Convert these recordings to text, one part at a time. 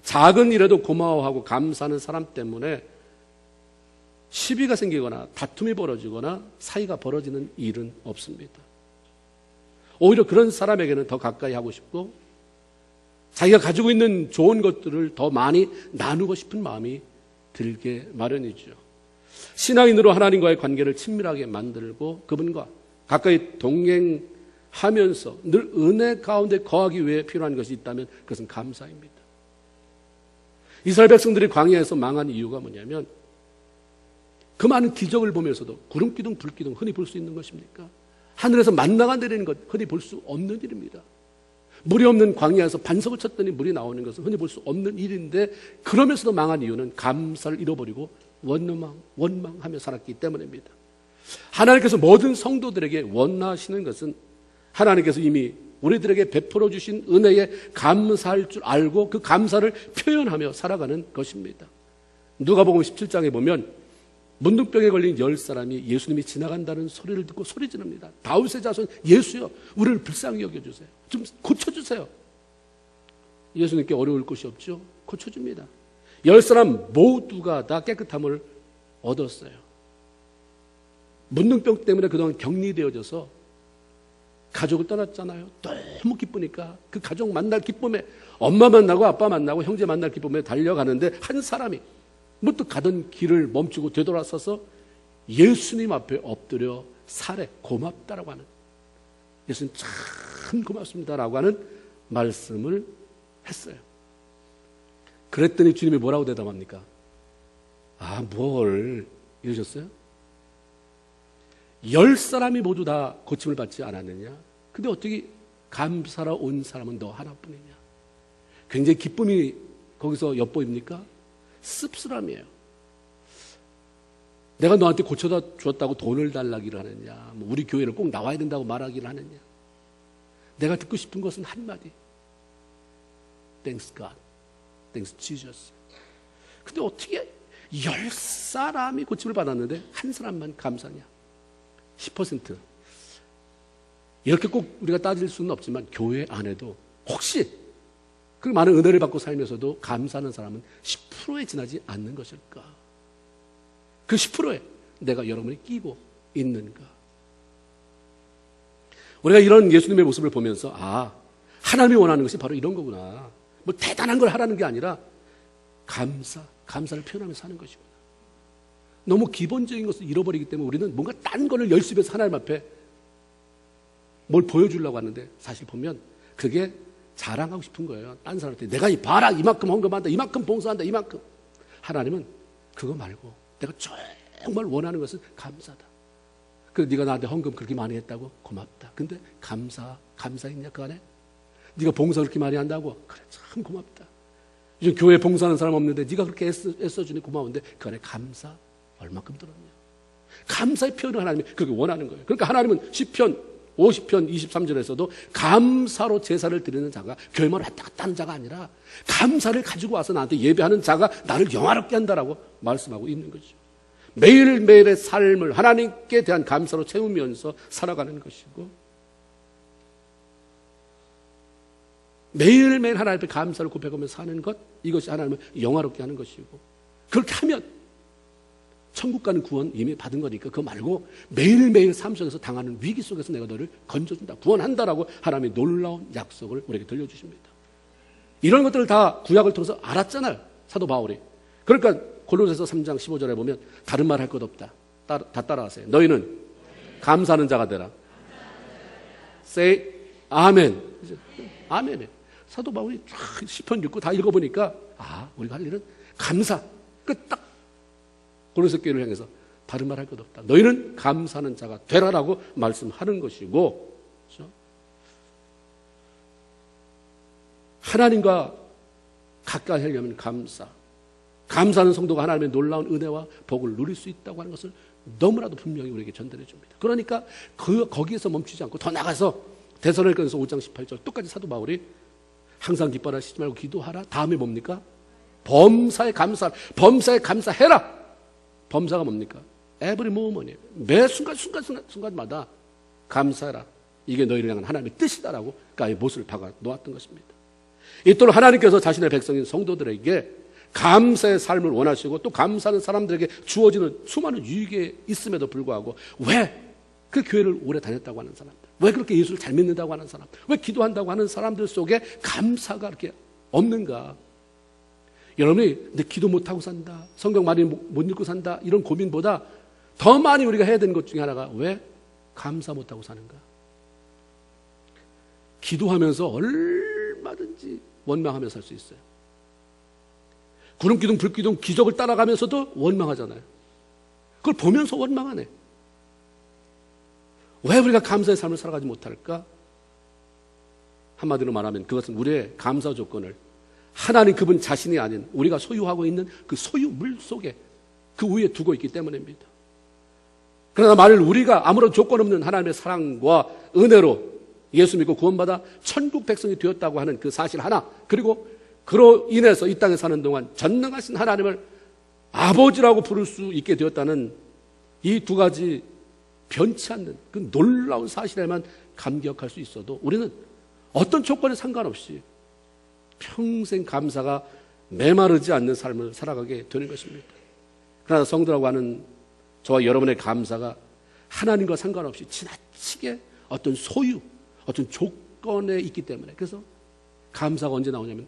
작은 일에도 고마워하고 감사하는 사람 때문에 시비가 생기거나 다툼이 벌어지거나 사이가 벌어지는 일은 없습니다. 오히려 그런 사람에게는 더 가까이 하고 싶고 자기가 가지고 있는 좋은 것들을 더 많이 나누고 싶은 마음이 들게 마련이죠. 신앙인으로 하나님과의 관계를 친밀하게 만들고 그분과 가까이 동행하면서 늘 은혜 가운데 거하기 위해 필요한 것이 있다면 그것은 감사입니다. 이스라엘 백성들이 광야에서 망한 이유가 뭐냐면 그 많은 기적을 보면서도 구름기둥 불기둥 흔히 볼 수 있는 것입니까? 하늘에서 만나가 내리는 것 흔히 볼 수 없는 일입니다. 물이 없는 광야에서 반석을 쳤더니 물이 나오는 것은 흔히 볼 수 없는 일인데 그러면서도 망한 이유는 감사를 잃어버리고 원망하며 살았기 때문입니다. 하나님께서 모든 성도들에게 원하시는 것은 하나님께서 이미 우리들에게 베풀어 주신 은혜에 감사할 줄 알고 그 감사를 표현하며 살아가는 것입니다. 누가복음 17장에 보면 문둥병에 걸린 10사람이 예수님이 지나간다는 소리를 듣고 소리 지릅니다. 다윗의 자손 예수여, 우리를 불쌍히 여겨주세요. 좀 고쳐주세요. 예수님께 어려울 것이 없죠. 고쳐줍니다. 10사람 모두가 다 깨끗함을 얻었어요. 문둥병 때문에 그동안 격리되어져서 가족을 떠났잖아요. 너무 기쁘니까 그 가족 만날 기쁨에 엄마 만나고 아빠 만나고 형제 만날 기쁨에 달려가는데 한 사람이 문득 가던 길을 멈추고 되돌아서서 예수님 앞에 엎드려 살해 고맙다라고 하는, 예수님 참 고맙습니다라고 하는 말씀을 했어요. 그랬더니 주님이 뭐라고 대답합니까? 아, 뭘 이러셨어요? 10사람이 모두 다 고침을 받지 않았느냐? 근데 어떻게 감사로 온 사람은 너 하나뿐이냐? 굉장히 기쁨이 거기서 엿보입니까? 씁쓸함이에요. 내가 너한테 고쳐다 주었다고 돈을 달라기를 하느냐, 뭐 우리 교회를 꼭 나와야 된다고 말하기를 하느냐. 내가 듣고 싶은 것은 한마디. Thanks God. Thanks Jesus. 근데 어떻게 10사람이 고침을 받았는데 한 사람만 감사냐? 10%. 이렇게 꼭 우리가 따질 수는 없지만 교회 안에도 혹시 그 많은 은혜를 받고 살면서도 감사하는 사람은 10%에 지나지 않는 것일까? 그 10%에 내가 여러분이 끼고 있는가? 우리가 이런 예수님의 모습을 보면서 아, 하나님이 원하는 것이 바로 이런 거구나. 뭐 대단한 걸 하라는 게 아니라 감사를 표현하면서 사는 것이구나. 너무 기본적인 것을 잃어버리기 때문에 우리는 뭔가 딴 거를 열심히 해서 하나님 앞에 뭘 보여주려고 하는데 사실 보면 그게 자랑하고 싶은 거예요. 딴 사람한테 내가 봐라 이만큼 헌금한다, 이만큼 봉사한다, 이만큼. 하나님은 그거 말고 내가 정말 원하는 것은 감사다. 그래서 네가 나한테 헌금 그렇게 많이 했다고? 고맙다. 근데 감사했냐 그 안에? 네가 봉사 그렇게 많이 한다고? 그래 참 고맙다. 요즘 교회 봉사하는 사람 없는데 네가 그렇게 애써주니 고마운데 그 안에 감사 얼마큼 들었냐? 감사의 표현을 하나님이 그렇게 원하는 거예요. 그러니까 하나님은 시편 50편 23절에서도 감사로 제사를 드리는 자가 교회만 왔다 갔다 하는 자가 아니라 감사를 가지고 와서 나한테 예배하는 자가 나를 영화롭게 한다라고 말씀하고 있는 거죠. 매일매일의 삶을 하나님께 대한 감사로 채우면서 살아가는 것이고 매일매일 하나님 앞에 감사를 고백하면서 사는 것, 이것이 하나님을 영화롭게 하는 것이고 그렇게 하면 천국 가는 구원 이미 받은 거니까 그거 말고 매일매일 삶 속에서 당하는 위기 속에서 내가 너를 건져준다, 구원한다라고 하나님의 놀라운 약속을 우리에게 들려주십니다. 이런 것들을 다 구약을 통해서 알았잖아요, 사도 바울이. 그러니까 골로새서 3장 15절에 보면 다른 말 할 것 없다. 다 따라하세요. 너희는 감사하는 자가 되라. Say 아멘. 아멘에 사도 바울이 시편 읽고 다 읽어보니까 아, 우리가 할 일은 감사. 딱 고린도 교회를 향해서 다른 말 할 것 없다. 너희는 감사하는 자가 되라라고 말씀하는 것이고, 그렇죠? 하나님과 가까이 하려면 감사하는 성도가 하나님의 놀라운 은혜와 복을 누릴 수 있다고 하는 것을 너무나도 분명히 우리에게 전달해 줍니다. 그러니까 거기에서 멈추지 않고 더 나가서 데살로니가서 5장 18절 똑같이 사도 바울이 항상 기뻐라, 쉬지 말고 기도하라. 다음에 뭡니까? 범사에 감사해라. 범사가 뭡니까? every moment이에요. 매 순간마다 감사해라. 이게 너희를 향한 하나님의 뜻이다라고 그의 못을 박아 놓았던 것입니다. 이토록 하나님께서 자신의 백성인 성도들에게 감사의 삶을 원하시고 또 감사하는 사람들에게 주어지는 수많은 유익이 있음에도 불구하고 왜 그 교회를 오래 다녔다고 하는 사람들, 왜 그렇게 예수를 잘 믿는다고 하는 사람, 왜 기도한다고 하는 사람들 속에 감사가 이렇게 없는가? 여러분이 내 기도 못하고 산다, 성경 많이 못 읽고 산다, 이런 고민보다 더 많이 우리가 해야 되는 것 중에 하나가 왜 감사 못하고 사는가? 기도하면서 얼마든지 원망하며 살 수 있어요. 구름기둥 불기둥 기적을 따라가면서도 원망하잖아요. 그걸 보면서 원망하네. 왜 우리가 감사의 삶을 살아가지 못할까? 한마디로 말하면 그것은 우리의 감사 조건을 하나님 그분 자신이 아닌 우리가 소유하고 있는 그 소유물 속에 그 위에 두고 있기 때문입니다. 그러나 만일 우리가 아무런 조건 없는 하나님의 사랑과 은혜로 예수 믿고 구원받아 천국 백성이 되었다고 하는 그 사실 하나, 그리고 그로 인해서 이 땅에 사는 동안 전능하신 하나님을 아버지라고 부를 수 있게 되었다는 이 두 가지 변치 않는 그 놀라운 사실에만 감격할 수 있어도 우리는 어떤 조건에 상관없이 평생 감사가 메마르지 않는 삶을 살아가게 되는 것입니다. 그러나 성도라고 하는 저와 여러분의 감사가 하나님과 상관없이 지나치게 어떤 소유, 어떤 조건에 있기 때문에, 그래서 감사가 언제 나오냐면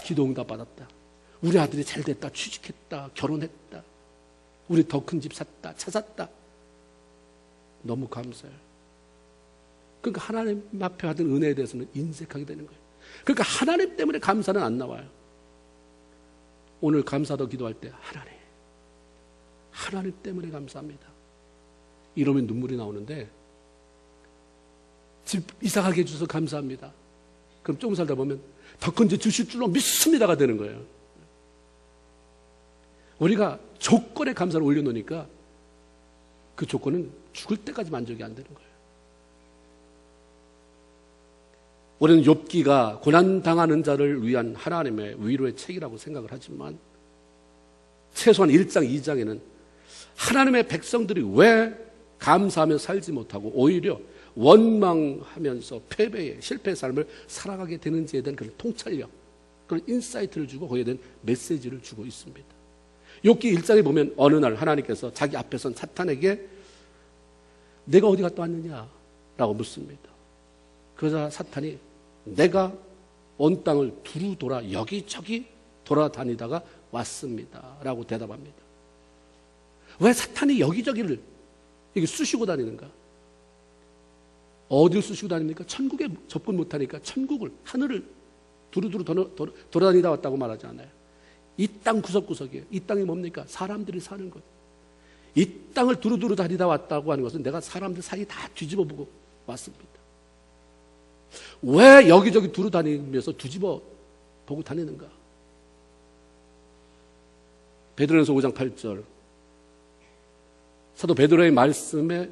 기도 응답 받았다, 우리 아들이 잘 됐다, 취직했다, 결혼했다, 우리 더 큰 집 샀다, 차 샀다, 너무 감사해요. 그러니까 하나님 앞에 받은 은혜에 대해서는 인색하게 되는 거예요. 그러니까 하나님 때문에 감사는 안 나와요. 오늘 감사도 기도할 때 하나님 때문에 감사합니다. 이러면 눈물이 나오는데, 집 이사가게 해주셔서 감사합니다. 그럼 조금 살다 보면 더 큰 집 주실 줄로 믿습니다가 되는 거예요. 우리가 조건에 감사를 올려놓으니까 그 조건은 죽을 때까지 만족이 안 되는 거예요. 우리는 욥기가 고난당하는 자를 위한 하나님의 위로의 책이라고 생각을 하지만 최소한 1장, 2장에는 하나님의 백성들이 왜 감사하며 살지 못하고 오히려 원망하면서 패배의 실패의 삶을 살아가게 되는지에 대한 그런 통찰력, 그런 인사이트를 주고 거기에 대한 메시지를 주고 있습니다. 욥기 1장에 보면 어느 날 하나님께서 자기 앞에 선 사탄에게 내가 어디 갔다 왔느냐라고 묻습니다. 그러자 사탄이 내가 온 땅을 두루 돌아 여기저기 돌아다니다가 왔습니다 라고 대답합니다. 왜 사탄이 여기저기를 이게 쑤시고 다니는가? 어디를 쑤시고 다닙니까? 천국에 접근 못하니까 천국을, 하늘을 두루두루 돌아다니다 왔다고 말하지 않아요. 이 땅 구석구석이에요. 이 땅이 뭡니까? 사람들이 사는 것. 이 땅을 두루두루 다니다 왔다고 하는 것은 내가 사람들 사이 다 뒤집어 보고 왔습니다. 왜 여기저기 두루 다니면서 뒤집어 보고 다니는가? 베드로전서 5장 8절, 사도 베드로의 말씀에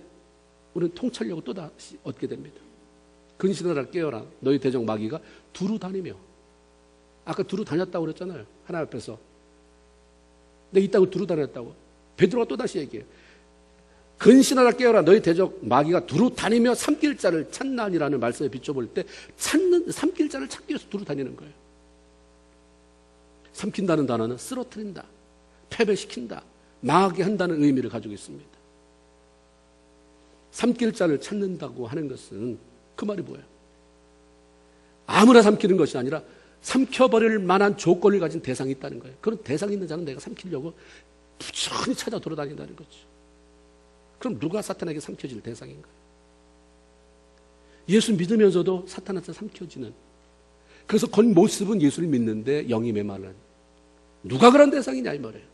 우리는 통찰력을 또다시 얻게 됩니다. 근신하라 깨어라, 너희 대적 마귀가 두루 다니며, 아까 두루 다녔다고 그랬잖아요. 하나님 앞에서 내 이 땅을 두루 다녔다고. 베드로가 또다시 얘기해요. 근신하라 깨어라, 너희 대적 마귀가 두루 다니며 삼킬 자를 찾나니라는 말씀에 비춰볼 때 삼킬 자를 찾기 위해서 두루 다니는 거예요. 삼킨다는 단어는 쓰러뜨린다, 패배시킨다, 망하게 한다는 의미를 가지고 있습니다. 삼킬 자를 찾는다고 하는 것은 그 말이 뭐예요? 아무나 삼키는 것이 아니라 삼켜버릴 만한 조건을 가진 대상이 있다는 거예요. 그런 대상이 있는 자는 내가 삼키려고 부지런히 찾아 돌아다닌다는 거죠. 그럼 누가 사탄에게 삼켜질 대상인가요? 예수 믿으면서도 사탄한테 삼켜지는, 그래서 겉모습은 예수를 믿는데 영이 메말른, 누가 그런 대상이냐 이 말이에요.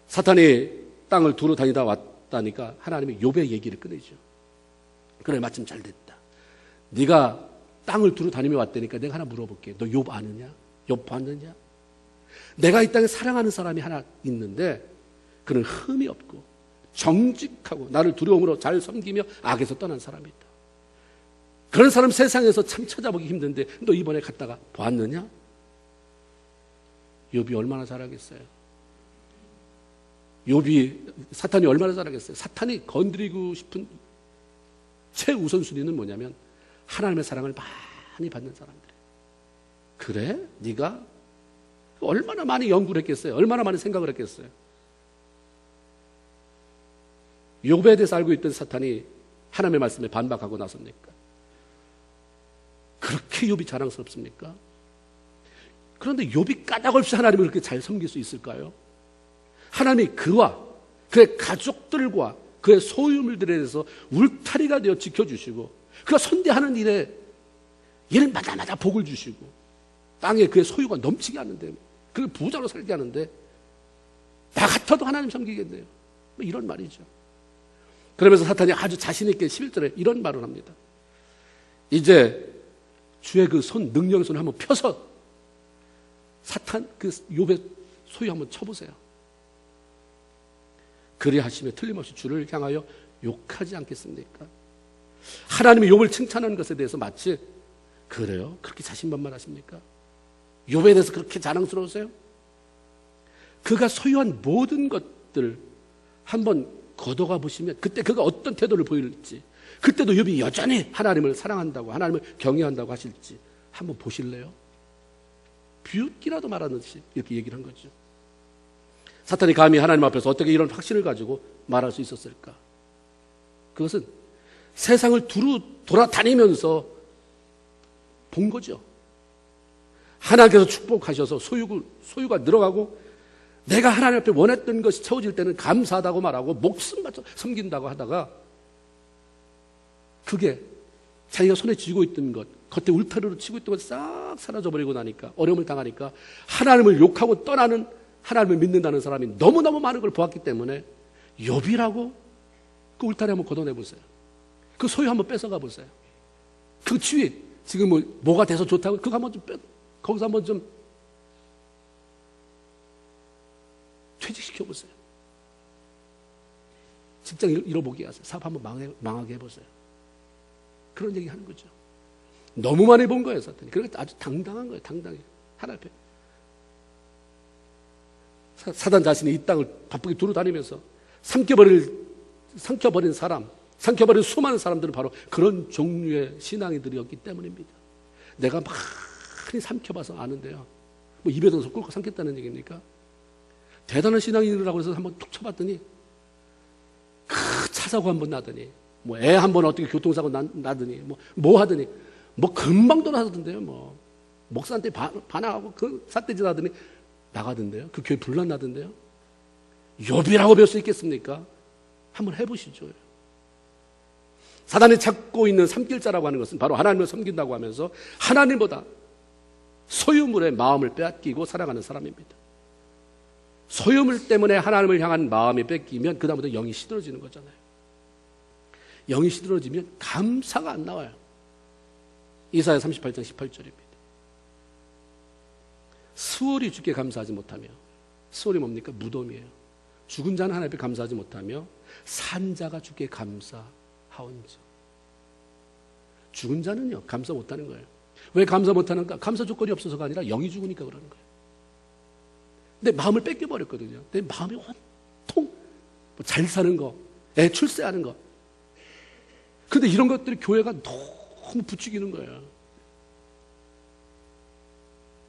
사탄이 땅을 두루 다니다 왔다니까 하나님이 욥의 얘기를 꺼내죠. 그래, 마침 잘 됐다. 네가 땅을 두루 다니며 왔다니까 내가 하나 물어볼게. 너 욥 아느냐? 욥 봤느냐? 내가 이 땅에 사랑하는 사람이 하나 있는데 그는 흠이 없고 정직하고 나를 두려움으로 잘 섬기며 악에서 떠난 사람이 있다. 그런 사람 세상에서 참 찾아보기 힘든데 너 이번에 갔다가 봤느냐? 욥이 얼마나 잘하겠어요? 욥이, 사탄이 얼마나 잘하겠어요? 사탄이 건드리고 싶은 최우선순위는 뭐냐면 하나님의 사랑을 많이 받는 사람들, 그래? 네가? 얼마나 많이 연구를 했겠어요? 얼마나 많이 생각을 했겠어요? 욥에 대해서 알고 있던 사탄이 하나님의 말씀에 반박하고 나섭니까? 그렇게 욥이 자랑스럽습니까? 그런데 욥이 까닭없이 하나님을 그렇게 잘 섬길 수 있을까요? 하나님이 그와 그의 가족들과 그의 소유물들에 대해서 울타리가 되어 지켜주시고 그가 선대하는 일에 일마다 복을 주시고 땅에 그의 소유가 넘치게 하는데 그를 부자로 살게 하는데 나 같아도 하나님 섬기겠네요. 뭐 이런 말이죠. 그러면서 사탄이 아주 자신 있게 11절에 이런 말을 합니다. 이제 주의 그 손, 능력의 손을 한번 펴서 사탄 그 욥의 소유 한번 쳐보세요. 그리하시며 틀림없이 주를 향하여 욕하지 않겠습니까? 하나님이 욥을 칭찬하는 것에 대해서 마치 그래요? 그렇게 자신만만하십니까? 욥에 대해서 그렇게 자랑스러우세요? 그가 소유한 모든 것들 한번 걷어가 보시면 그때 그가 어떤 태도를 보일지, 그때도 욥이 여전히 하나님을 사랑한다고 하나님을 경외한다고 하실지 한번 보실래요? 비웃기라도 말하듯이 이렇게 얘기를 한 거죠. 사탄이 감히 하나님 앞에서 어떻게 이런 확신을 가지고 말할 수 있었을까? 그것은 세상을 두루 돌아다니면서 본 거죠. 하나님께서 축복하셔서 소유가 늘어가고 내가 하나님 앞에 원했던 것이 채워질 때는 감사하다고 말하고 목숨 바쳐 섬긴다고 하다가 그게 자기가 손에 쥐고 있던 것, 겉에 울타리로 치고 있던 것 싹 사라져버리고 나니까 어려움을 당하니까 하나님을 욕하고 떠나는 하나님을 믿는다는 사람이 너무너무 많은 걸 보았기 때문에 욥이라고 그 울타리 한번 걷어내보세요. 그 소유 한번 뺏어가 보세요. 그 주위 지금 뭐가 돼서 좋다고 그거 한번 좀 거기서 한번 좀 퇴직시켜 보세요. 직장 잃어보게 하세요. 사업 한번 망하게 해보세요. 그런 얘기 하는 거죠. 너무 많이 본 거예요, 사탄이. 그러니까 아주 당당한 거예요, 당당해. 하나 앞에. 사단 자신이 이 땅을 바쁘게 두루 다니면서 삼켜버린 사람, 삼켜버린 수많은 사람들은 바로 그런 종류의 신앙이들이었기 때문입니다. 내가 많이 삼켜봐서 아는데요. 뭐 입에 넣어서 꿀꺽 삼켰다는 얘기입니까? 대단한 신앙인이라고 해서 한번 툭 쳐봤더니 차 사고 한번 나더니 뭐 애 한번 어떻게 교통사고 나더니 뭐 하더니 뭐 금방 돌아서던데요. 목사한테 반항하고 그 삿대질 하더니 나가던데요. 그 교회 분란 나던데요. 욥이라고 배울 수 있겠습니까? 한번 해보시죠. 사단이 찾고 있는 삼킬자라고 하는 것은 바로 하나님을 섬긴다고 하면서 하나님보다 소유물의 마음을 빼앗기고 살아가는 사람입니다. 소유물 때문에 하나님을 향한 마음이 뺏기면 그 다음부터 영이 시들어지는 거잖아요. 영이 시들어지면 감사가 안 나와요. 이사야 38장 18절입니다. 수월이 주께 감사하지 못하며, 수월이 뭡니까? 무덤이에요. 죽은 자는 하나님 앞에 감사하지 못하며 산 자가 주께 감사하온즉. 죽은 자는요 감사 못하는 거예요. 왜 감사 못하는가? 감사 조건이 없어서가 아니라 영이 죽으니까 그러는 거예요. 내 마음을 뺏겨버렸거든요. 내 마음이 온통 잘 사는 거, 애 출세하는 거. 근데 이런 것들이 교회가 너무 부추기는 거예요.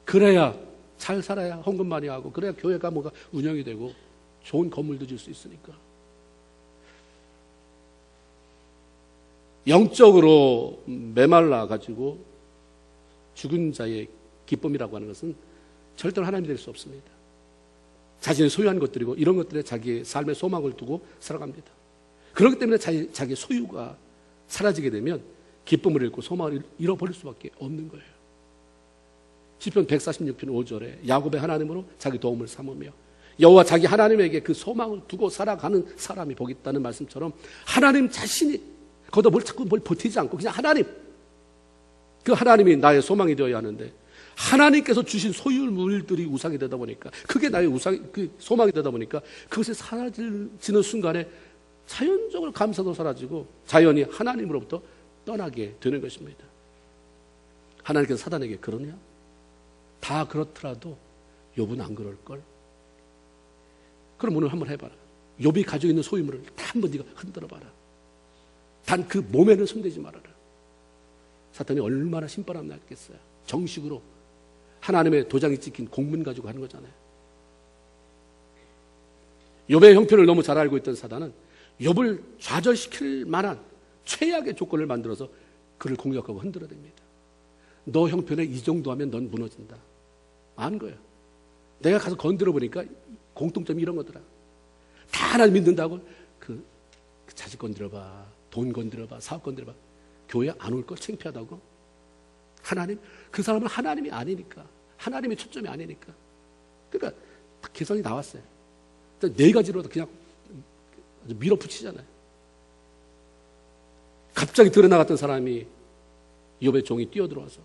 그래야 잘 살아야 헌금 많이 하고 그래야 교회가 뭐가 운영이 되고 좋은 건물도 질 수 있으니까. 영적으로 메말라 가지고 죽은 자의 기쁨이라고 하는 것은 절대로 하나님이 될 수 없습니다. 자신이 소유한 것들이고 이런 것들에 자기의 삶의 소망을 두고 살아갑니다. 그렇기 때문에 자기의 소유가 사라지게 되면 기쁨을 잃고 소망을 잃어버릴 수밖에 없는 거예요. 시편 146편 5절에 야곱의 하나님으로 자기 도움을 삼으며 여호와 자기 하나님에게 그 소망을 두고 살아가는 사람이 복 있다는 말씀처럼 하나님 자신이 거기다 자꾸 버티지 않고 그냥 하나님, 그 하나님이 나의 소망이 되어야 하는데 하나님께서 주신 소유물들이 우상이 되다 보니까 그게 나의 소망이 되다 보니까 그것이 사라지는 순간에 자연적으로 감사도 사라지고 자연히 하나님으로부터 떠나게 되는 것입니다. 하나님께서 사단에게 그러냐? 다 그렇더라도 욥은 안 그럴걸? 그럼 오늘 한번 해봐라. 욥이 가지고 있는 소유물을 다 한번 네가 흔들어봐라. 단 그 몸에는 손대지 말아라. 사탄이 얼마나 신바람 났겠어요. 정식으로 하나님의 도장이 찍힌 공문 가지고 하는 거잖아요. 욥의 형편을 너무 잘 알고 있던 사단은 욥을 좌절시킬 만한 최악의 조건을 만들어서 그를 공격하고 흔들어댑니다. 너 형편에 이 정도 하면 넌 무너진다. 아는 거예요. 내가 가서 건드려 보니까 공통점이 이런 거더라. 다 하나님 믿는다고 그 자식 건드려봐, 돈 건드려봐, 사업 건드려봐. 교회 안 올 거 창피하다고? 하나님? 그 사람은 하나님이 아니니까. 하나님의 초점이 아니니까. 그러니까 개성이 나왔어요. 네 가지로 그냥 밀어붙이잖아요. 갑자기 드러나갔던 사람이 욥의 종이 뛰어들어와서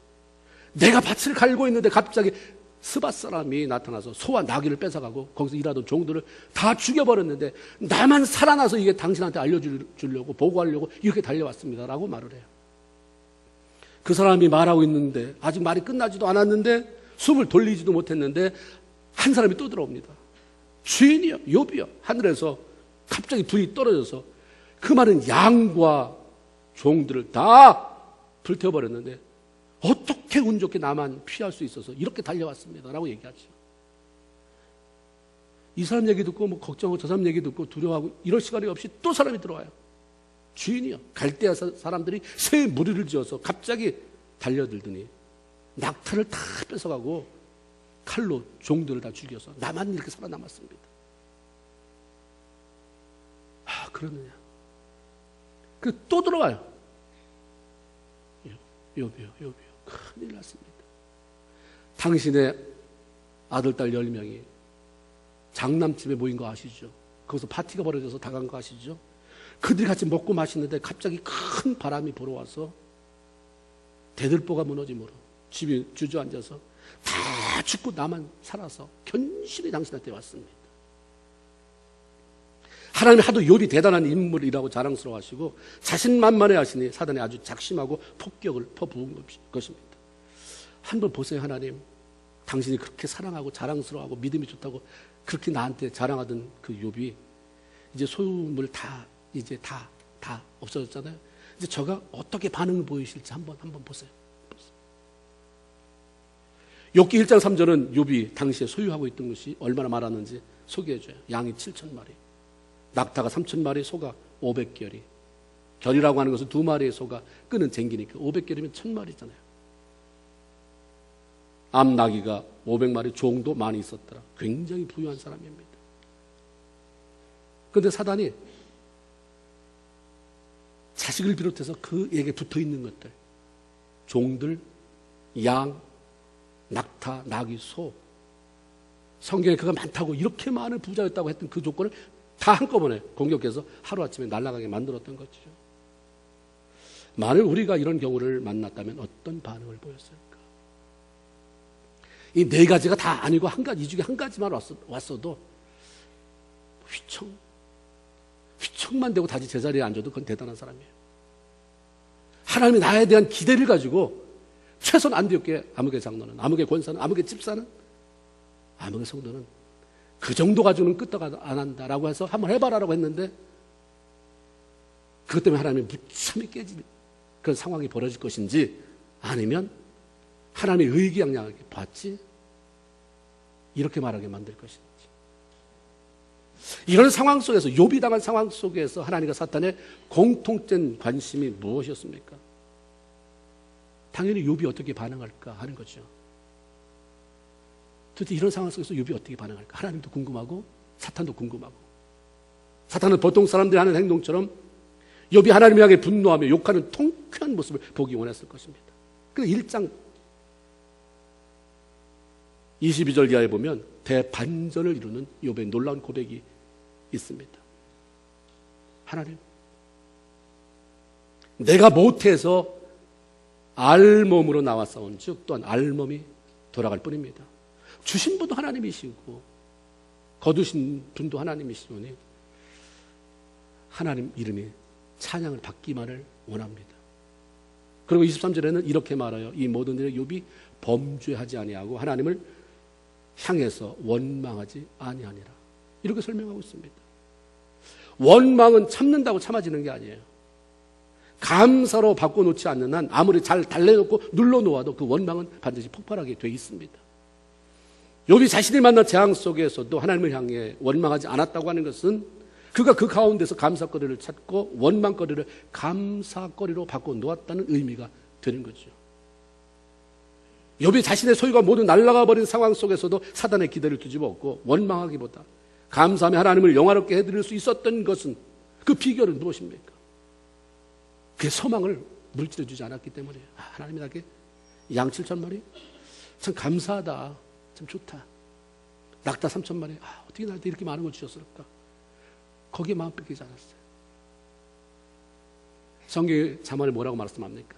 내가 밭을 갈고 있는데 갑자기 스밧 사람이 나타나서 소와 나귀를 뺏어가고 거기서 일하던 종들을 다 죽여버렸는데 나만 살아나서 이게 당신한테 알려주려고 보고하려고 이렇게 달려왔습니다 라고 말을 해요. 그 사람이 말하고 있는데 아직 말이 끝나지도 않았는데 숨을 돌리지도 못했는데 한 사람이 또 들어옵니다. 주인이요, 욥이요. 하늘에서 갑자기 불이 떨어져서 그 많은 양과 종들을 다 불태워버렸는데 어떻게 운 좋게 나만 피할 수 있어서 이렇게 달려왔습니다 라고 얘기하죠. 이 사람 얘기 듣고 뭐 걱정하고 저 사람 얘기 듣고 두려워하고 이럴 시간이 없이 또 사람이 들어와요. 주인이요. 갈대아 사람들이 새 무리를 지어서 갑자기 달려들더니 낙타를 다 뺏어가고 칼로 종들을 다 죽여서 나만 이렇게 살아남았습니다. 그러느냐. 또 들어와요. 욥이요. 큰일 났습니다. 당신의 아들, 딸 10명이 장남집에 모인 거 아시죠? 거기서 파티가 벌어져서 다 간 거 아시죠? 그들이 같이 먹고 마시는데 갑자기 큰 바람이 불어와서 대들보가 무너짐으로 집이 주저앉아서 다 죽고 나만 살아서 견실히 당신한테 왔습니다. 하나님이 하도 욥이 대단한 인물이라고 자랑스러워하시고 자신만만해 하시니 사단이 아주 작심하고 폭격을 퍼부은 것입니다. 한번 보세요. 하나님, 당신이 그렇게 사랑하고 자랑스러워하고 믿음이 좋다고 그렇게 나한테 자랑하던 그 욥이 이제 소유물 다 없어졌잖아요. 이제 저가 어떻게 반응을 보이실지 한번 보세요. 욥기 1장 3절은 욥이 당시에 소유하고 있던 것이 얼마나 많았는지 소개해줘요. 양이 7,000마리, 낙타가 3,000마리, 소가 500결이. 결이라고 하는 것은 2마리의 소가 끄는 쟁기니까 500결이면 1,000마리잖아요. 암나귀가 500마리, 종도 많이 있었더라. 굉장히 부유한 사람입니다. 그런데 사단이 자식을 비롯해서 그에게 붙어있는 것들, 종들, 양, 낙타, 나귀, 소, 성경에 그가 많다고 이렇게 많은 부자였다고 했던 그 조건을 다 한꺼번에 공격해서 하루아침에 날아가게 만들었던 거죠. 만일 우리가 이런 경우를 만났다면 어떤 반응을 보였을까? 이 네 가지가 다 아니고 한 가지, 이 중에 한 가지만 왔어도 휘청만 되고 다시 제자리에 앉아도 그건 대단한 사람이에요. 하나님이 나에 대한 기대를 가지고 최소한 안디옥교회 아무개 장로는, 아무개 권사는, 아무개 집사는, 아무개 성도는 그 정도 가지고는 끄떡 안 한다라고 해서 한번 해봐라라고 했는데 그것 때문에 하나님이 무참히 깨질 그런 상황이 벌어질 것인지 아니면 하나님의 의기양양하게 봤지 이렇게 말하게 만들 것인지. 이런 상황 속에서, 욥이 당한 상황 속에서 하나님과 사탄의 공통된 관심이 무엇이었습니까? 당연히 욥이 어떻게 반응할까 하는 거죠. 도대체 이런 상황 속에서 욥이 어떻게 반응할까? 하나님도 궁금하고 사탄도 궁금하고. 사탄은 보통 사람들이 하는 행동처럼 욥이 하나님을 향해 분노하며 욕하는 통쾌한 모습을 보기 원했을 것입니다. 그래서 1장 22절 이하에 보면 대반전을 이루는 욥의 놀라운 고백이 있습니다. 하나님, 내가 못해서 알몸으로 나왔사온 즉 또한 알몸이 돌아갈 뿐입니다. 주신 분도 하나님이시고 거두신 분도 하나님이시오니 하나님 이름이 찬양을 받기만을 원합니다. 그리고 23절에는 이렇게 말해요. 이 모든 일에 욥이 범죄하지 아니하고 하나님을 향해서 원망하지 아니하니라. 이렇게 설명하고 있습니다. 원망은 참는다고 참아지는 게 아니에요. 감사로 바꿔놓지 않는 한 아무리 잘 달래놓고 눌러놓아도 그 원망은 반드시 폭발하게 돼 있습니다. 욥이 자신이 만난 재앙 속에서도 하나님을 향해 원망하지 않았다고 하는 것은 그가 그 가운데서 감사거리를 찾고 원망거리를 감사거리로 바꿔 놓았다는 의미가 되는 거죠. 욥이 자신의 소유가 모두 날아가 버린 상황 속에서도 사단의 기대를 뒤집었고 원망하기보다 감사하며 하나님을 영화롭게 해드릴 수 있었던 것은 그 비결은 무엇입니까? 그의 소망을 물질해주지 않았기 때문이에요. 하나님이 나에게 양 7,000마리? 참 감사하다. 참 좋다. 낙타 3,000마리? 어떻게 나한테 이렇게 많은 걸 주셨을까? 거기에 마음 뺏기지 않았어요. 성경의 잠언에 뭐라고 말씀합니까?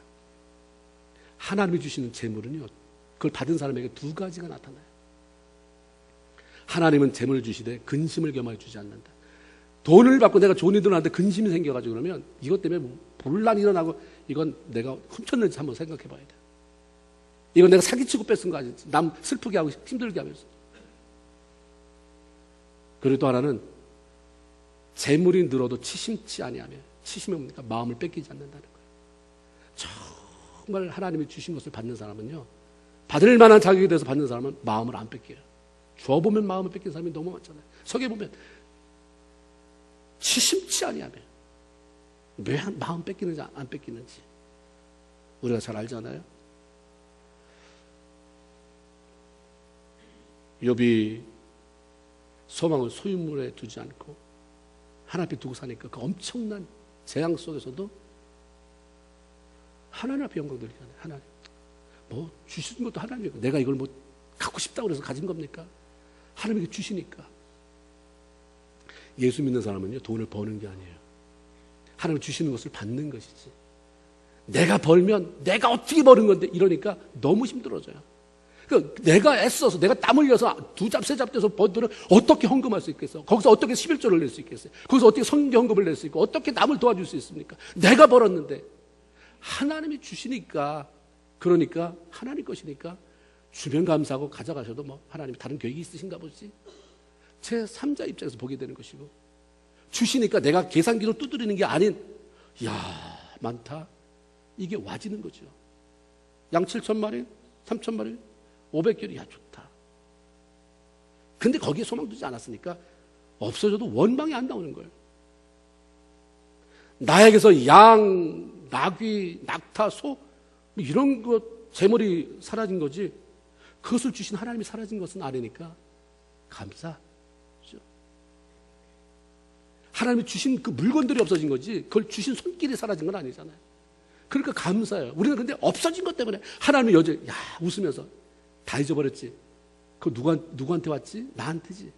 하나님이 주시는 재물은요, 그걸 받은 사람에게 두 가지가 나타나요. 하나님은 재물을 주시되 근심을 겸하여 주지 않는다. 돈을 받고 내가 좋은 일들한테 근심이 생겨가지고 그러면 이것 때문에 분란이 일어나고 이건 내가 훔쳤는지 한번 생각해 봐야 돼. 이건 내가 사기치고 뺏은 거 아니지. 남 슬프게 하고 힘들게 하면서. 그리고 또 하나는 재물이 늘어도 치심치 아니하며, 치심이 뭡니까? 마음을 뺏기지 않는다는 거예요. 정말 하나님이 주신 것을 받는 사람은요, 받을 만한 자격에 대해서 받는 사람은 마음을 안 뺏겨요. 줘보면 마음을 뺏긴 사람이 너무 많잖아요. 서게 보면 치심치 아니하며, 왜 마음 뺏기는지 안 뺏기는지 우리가 잘 알잖아요. 욥이 소망을 소유물에 두지 않고 하나님 앞에 두고 사니까 그 엄청난 재앙 속에서도 하나님 앞에 영광 돌리잖아요. 하나님, 뭐 주시는 것도 하나님이고 내가 이걸 뭐 갖고 싶다고 그래서 가진 겁니까? 하나님에게 주시니까. 예수 믿는 사람은요, 돈을 버는 게 아니에요. 하나님 주시는 것을 받는 것이지. 내가 벌면 내가 어떻게 버는 건데 이러니까 너무 힘들어져요. 내가 애써서 내가 땀 흘려서 두 잡 세 잡 떼서 번 돈을 어떻게 헌금할 수 있겠어? 거기서 어떻게 11조를 낼 수 있겠어요? 거기서 어떻게 성경 헌금을 낼 수 있고 어떻게 남을 도와줄 수 있습니까? 내가 벌었는데 하나님이 주시니까, 그러니까 하나님 것이니까 주면 감사하고 가져가셔도 뭐 하나님이 다른 계획이 있으신가 보지. 제 3자 입장에서 보게 되는 것이고, 주시니까 내가 계산기로 두드리는 게 아닌, 이야 많다, 이게 와지는 거죠. 양 7,000마리 3,000마리 500개리, 야 좋다. 근데 거기에 소망 두지 않았으니까 없어져도 원망이 안 나오는 거예요. 나에게서 양, 나귀, 낙타, 소 이런 것 재물이 사라진 거지, 그것을 주신 하나님이 사라진 것은 아니니까 감사죠. 하나님이 주신 그 물건들이 없어진 거지 그걸 주신 손길이 사라진 건 아니잖아요. 그러니까 감사해요. 우리는 근데 없어진 것 때문에 하나님이 여전히 웃으면서 다 잊어버렸지. 그거 누구한테 왔지? 나한테지.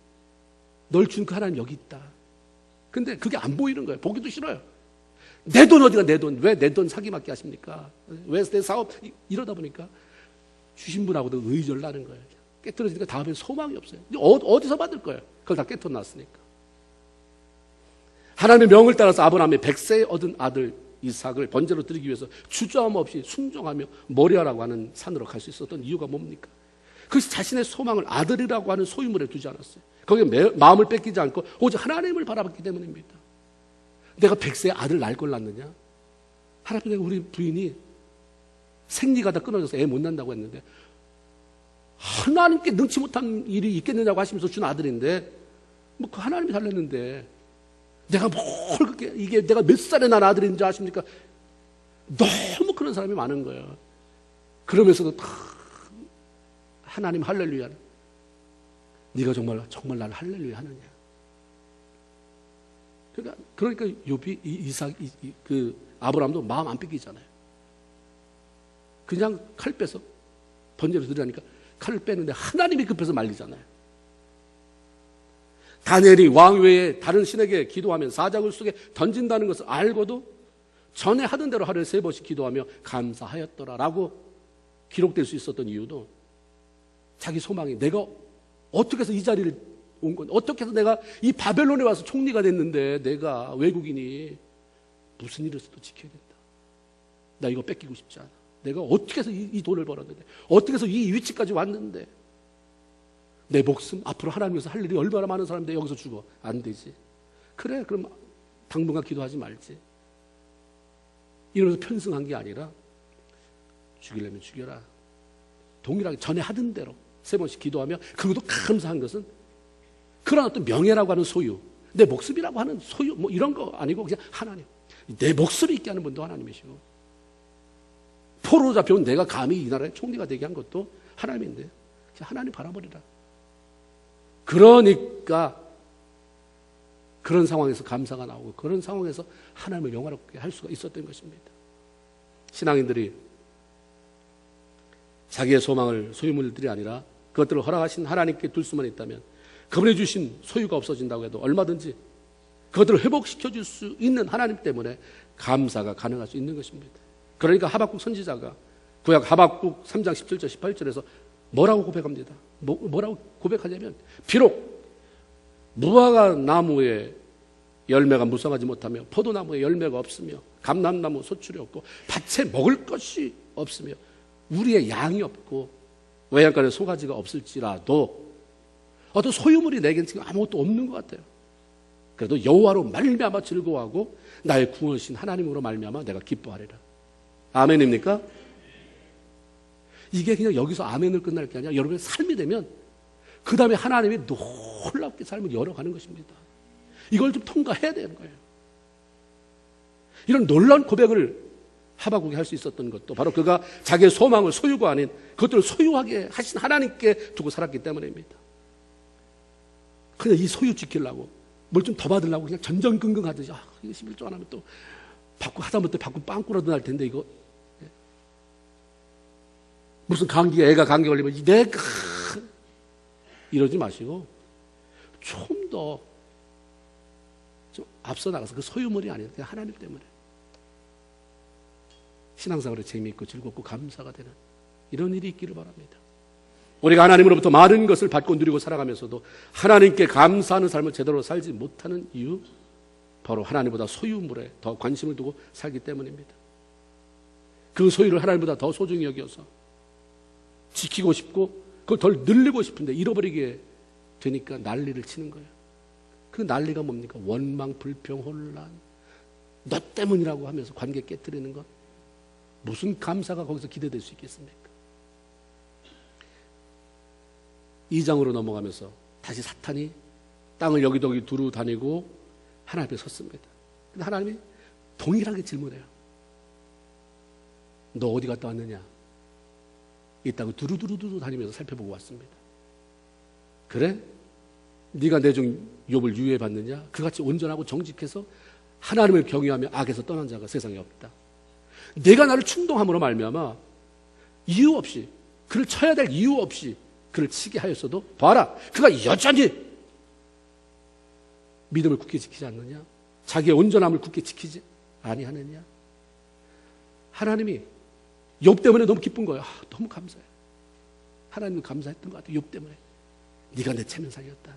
널 준 그 하나님 여기 있다. 근데 그게 안 보이는 거예요. 보기도 싫어요. 내 돈 어디가, 내 돈. 왜 내 돈 사기 맞게 하십니까? 왜 내 사업, 이러다 보니까 주신 분하고도 의절을 하는 거예요. 깨트려지니까 다음에 소망이 없어요. 어디서 받을 거예요? 그걸 다 깨트려놨으니까. 하나님의 명을 따라서 아브라함이 100세에 얻은 아들 이삭을 번제로 드리기 위해서 주저함 없이 순종하며 모리아라고 하는 산으로 갈 수 있었던 이유가 뭡니까? 그것이 자신의 소망을 아들이라고 하는 소유물에 두지 않았어요. 거기에 마음을 뺏기지 않고 오직 하나님을 바라봤기 때문입니다. 내가 100세에 아들 낳을 걸 낳느냐? 하나님, 우리 부인이 생리가 다 끊어져서 애 못 낳는다고 했는데 하나님께 능치 못한 일이 있겠느냐고 하시면서 준 아들인데, 뭐 그 하나님이 달랬는데 내가 뭘 그렇게, 이게 내가 몇 살에 난 아들인 줄 아십니까? 너무 그런 사람이 많은 거예요. 그러면서도 다 하나님 할렐루야, 네가 정말 나를 할렐루야 하느냐. 그러니까 욥이 이삭, 그 아브라함도 마음 안 뺏기잖아요. 그냥 칼 빼서 번제로 드리라니까 칼을 빼는데 하나님이 급해서 말리잖아요. 다니엘이 왕 외에 다른 신에게 기도하면 사자굴 속에 던진다는 것을 알고도 전에 하던 대로 하루에 3번씩 기도하며 감사하였더라라고 기록될 수 있었던 이유도, 자기 소망이 내가 어떻게 해서 이 자리를 온 건데, 어떻게 해서 내가 이 바벨론에 와서 총리가 됐는데 내가 외국인이 무슨 일을 해서도 지켜야 된다. 나 이거 뺏기고 싶지 않아. 내가 어떻게 해서 이 돈을 벌었는데, 어떻게 해서 이 위치까지 왔는데, 내 목숨 앞으로 하나님 위해서 할 일이 얼마나 많은 사람인데 여기서 죽어. 안 되지. 그래, 그럼 당분간 기도하지 말지. 이러면서 편승한 게 아니라 죽이려면 죽여라. 동일하게 전에 하던 대로 3번씩 기도하며 그것도 감사한 것은 그런 어떤 명예라고 하는 소유, 내 목숨이라고 하는 소유 뭐 이런 거 아니고 그냥 하나님, 내 목숨이 있게 하는 분도 하나님이시고 포로로 잡혀온 내가 감히 이 나라의 총리가 되게 한 것도 하나님인데 하나님 바라버리라. 그러니까 그런 상황에서 감사가 나오고 그런 상황에서 하나님을 영화롭게 할 수가 있었던 것입니다. 신앙인들이 자기의 소망을 소유물들이 아니라 그것들을 허락하신 하나님께 둘 수만 있다면 그분이 주신 소유가 없어진다고 해도 얼마든지 그것들을 회복시켜 줄 수 있는 하나님 때문에 감사가 가능할 수 있는 것입니다. 그러니까 하박국 선지자가 구약 하박국 3장 17절 18절에서 뭐라고 고백합니다. 뭐라고 고백하냐면 비록 무화과 나무에 열매가 무성하지 못하며 포도나무에 열매가 없으며 감람나무 소출이 없고 밭에 먹을 것이 없으며 우리의 양이 없고 외양간에 송아지가 없을지라도 어떤 소유물이 내게는 지금 아무것도 없는 것 같아요. 그래도 여호와로 말미암아 즐거워하고 나의 구원이신 하나님으로 말미암아 내가 기뻐하리라. 아멘입니까? 이게 그냥 여기서 아멘을 끝날 게 아니라 여러분의 삶이 되면 그 다음에 하나님이 놀랍게 삶을 열어가는 것입니다. 이걸 좀 통과해야 되는 거예요. 이런 놀라운 고백을 하박국이 할 수 있었던 것도 바로 그가 자기의 소망을 소유가 아닌 그것들을 소유하게 하신 하나님께 두고 살았기 때문입니다. 그냥 이 소유 지키려고 뭘 좀 더 받으려고 그냥 전전긍긍 하듯이 이거 11조 안 하면 또 받고 하다못해 받고 빵꾸라도 날 텐데 이거 무슨 감기가 애가 감기 걸리면 내가 이러지 마시고 좀 더 좀 앞서 나가서 그 소유물이 아니라 그냥 하나님 때문에 신앙생활에 재미있고 즐겁고 감사가 되는 이런 일이 있기를 바랍니다. 우리가 하나님으로부터 많은 것을 받고 누리고 살아가면서도 하나님께 감사하는 삶을 제대로 살지 못하는 이유 바로 하나님보다 소유물에 더 관심을 두고 살기 때문입니다. 그 소유를 하나님보다 더 소중히 여겨서 지키고 싶고 그걸 덜 늘리고 싶은데 잃어버리게 되니까 난리를 치는 거예요. 그 난리가 뭡니까? 원망, 불평, 혼란, 너 때문이라고 하면서 관계 깨뜨리는 것. 무슨 감사가 거기서 기대될 수 있겠습니까? 2장으로 넘어가면서 다시 사탄이 땅을 여기저기 두루 다니고 하나님 앞에 섰습니다. 근데 하나님이 동일하게 질문해요. 너 어디 갔다 왔느냐? 이 땅을 두루두루 다니면서 살펴보고 왔습니다. 그래? 네가 내 종 욥을 유해해 봤느냐? 그같이 온전하고 정직해서 하나님을 경외하며 악에서 떠난 자가 세상에 없다. 내가 나를 충동함으로 말미암아 이유 없이 그를 쳐야 될 이유 없이 그를 치게 하였어도 봐라, 그가 여전히 믿음을 굳게 지키지 않느냐? 자기의 온전함을 굳게 지키지 아니하느냐? 하나님이 욥 때문에 너무 기쁜 거예요. 너무 감사해. 하나님은 감사했던 것 같아요. 욥 때문에. 네가 내 체면상이었다.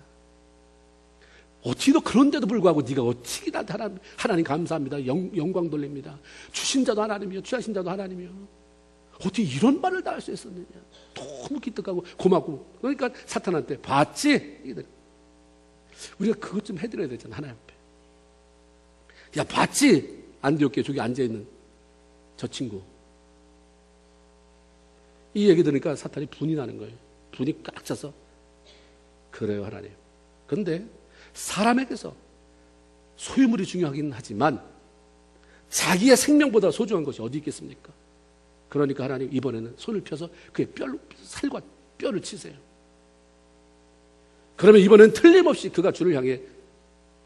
어떻게 너 그런데도 불구하고 네가 어떻게 나한테 하나님 감사합니다. 영광 돌립니다. 주신 자도 하나님이요, 취하신 자도 하나님이요. 어떻게 이런 말을 다 할 수 있었느냐? 너무 기특하고 고맙고. 그러니까 사탄한테 봤지? 우리가 그것 좀 해드려야 되잖아, 하나님 앞에. 야, 봤지? 안디옥에 저기 앉아있는 저 친구. 이 얘기 들으니까 사탄이 분이 나는 거예요. 분이 꽉 차서. 그래요, 하나님. 그런데 사람에게서 소유물이 중요하긴 하지만 자기의 생명보다 소중한 것이 어디 있겠습니까? 그러니까 하나님 이번에는 손을 펴서 그의 살과 뼈를 치세요. 그러면 이번엔 틀림없이 그가 주를 향해